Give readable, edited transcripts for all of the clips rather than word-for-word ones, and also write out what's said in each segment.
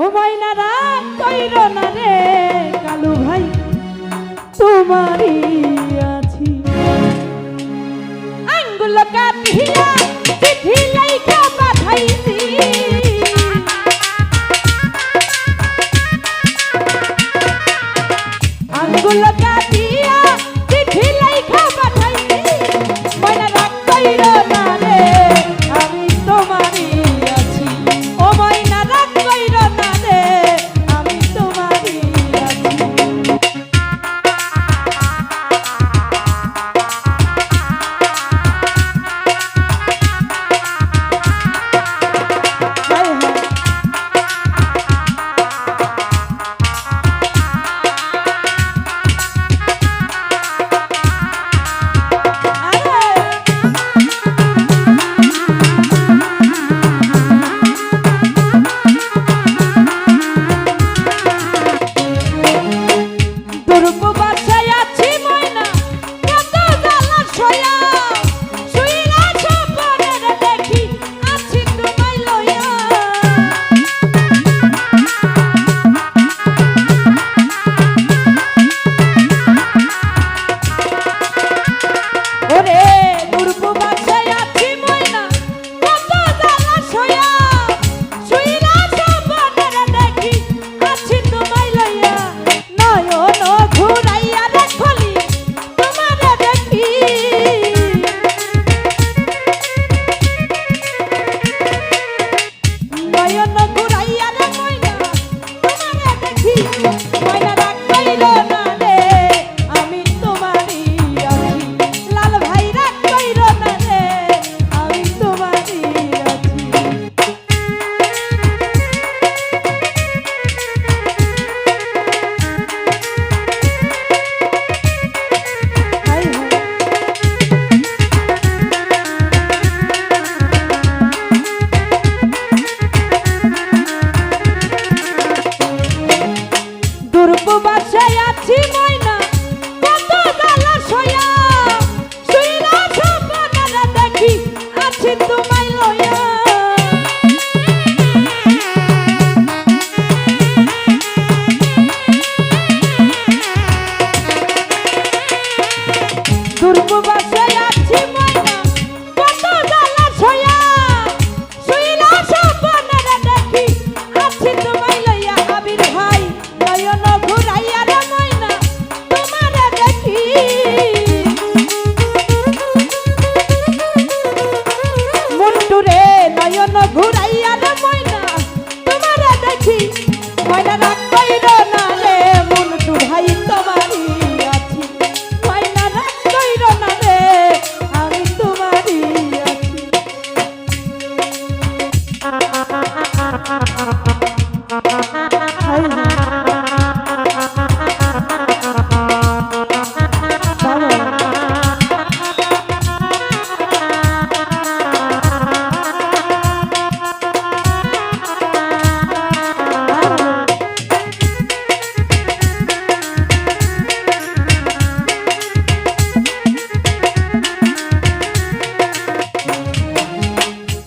ও মাইনা রাগ কইরো না রে কালু ভাই তোমারই আছি আঙ্গুল কাটিয়া চিঠি লাইকা পাঠাইছি আঙ্গুল কাটিয়া চিঠি লাইকা পাঠাইছি মাইনা রাগ কইরো না রে আমি তোমারই আছি ও মাইনা রাগ কইরো না রে আমি তোমারই আছি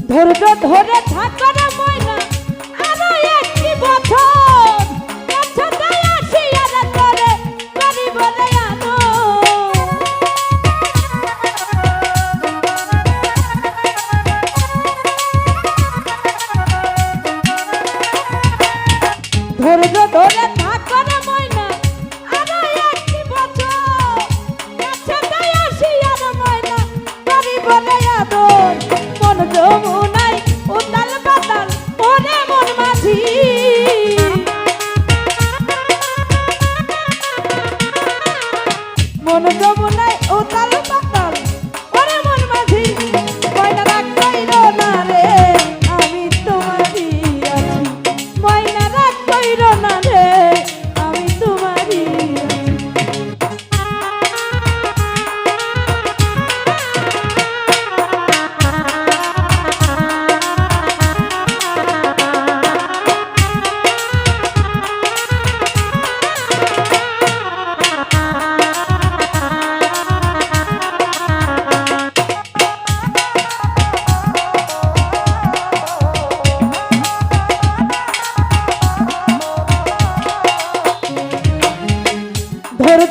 ধৈর্য ধরে থাকো না ময়না আরো একটি বছর একসাথে আসি আর করে করিব রে আনো ধৈর্য ধরে থাকো না ময়না আরো একটি বছর একসাথে আসি আর ময়না করিব রে আনো মন যমুনাই উতাল পাতাল ওরে মন মাঝি মন যমুনাই উতাল পাতাল ওরে মন মাঝি ময়না রাগ কইরো না রে আমি তোমারই আছি ময়না রাগ কইরো না রে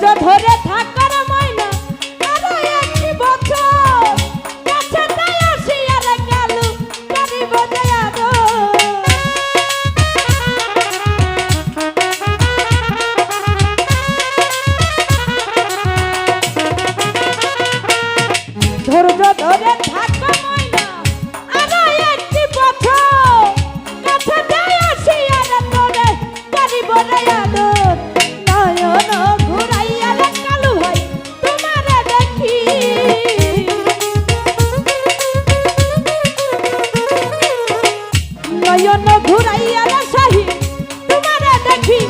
ধৈর্য ধরে থাকার ময়না আরো একটি বছর কাছে তাই আসি আর কালু করিব দয়াদো ধৈর্য ধরে থাকা ময়না আরো একটি বছর কাছে তাই আসি আর তোরে করিব দয়াদো নয়ন ঘুরাইয়া রে কালু ভাই তোমারে দেখি নয়ন ঘুরাইয়া রে সাহি তোমারে দেখি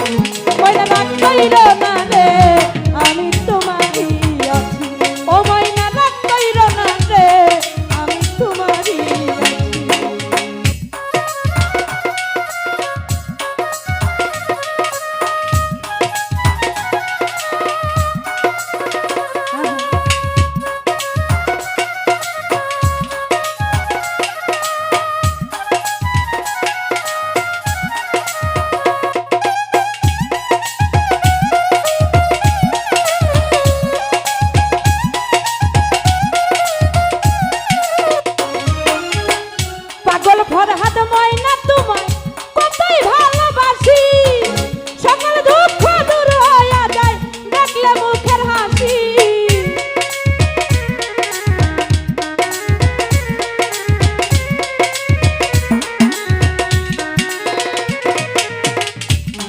ময়না রাগ কইর না রে আমি তোমারই আছি ও ময়না রাগ কইর না রে আমি তোমারই পাগল ফরহাদ ময়না তোমায় কতই ভালোবাসি সকল দুঃখ দূর হইয়া যায় দেখলে মুখের হাসি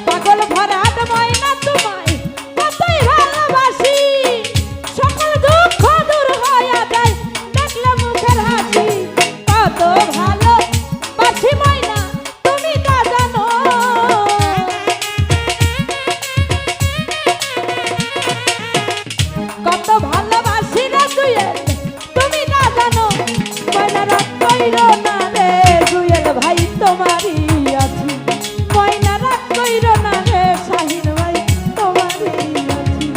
পাগল ফরহাদ ময়না তোমায় কতই ভালোবাসি সকল দুঃখ দূর হইয়া যায় দেখলে মুখের হাসি কত ভালো বাসি ময়না তুমি তা জানো কত ভালোবাসি রে জুয়েল তুমি তা জানো ময়না রাগ কইর না রে জুয়েল ভাই তোমারই আছি ময়না রাগ কইর না রে শাহিন ভাই তোমারই আছি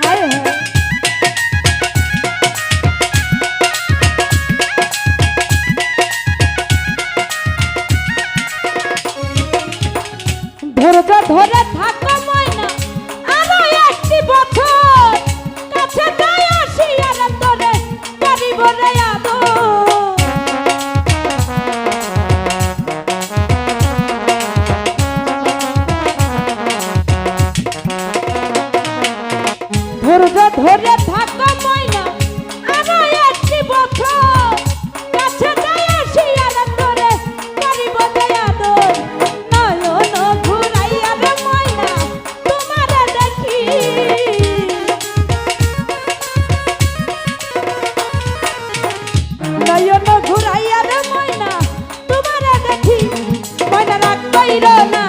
হায় হায় ধৈর্য ধরে থাকো ময়না আরো একটি বছর কাছে যাই আসি আর তোরে করিব রে আদর ধৈর্য ধরে থাকো ময়না আরো একটি বছর কাছে যাই আসি আর তোরে করিব রে আদর নয়ন ঘুরাইয়া রে ময়না তোমারে দেখি নয়ন ঘুরাইয়া রে ময়না তোমারে দেখি ময়না রাগ কইর না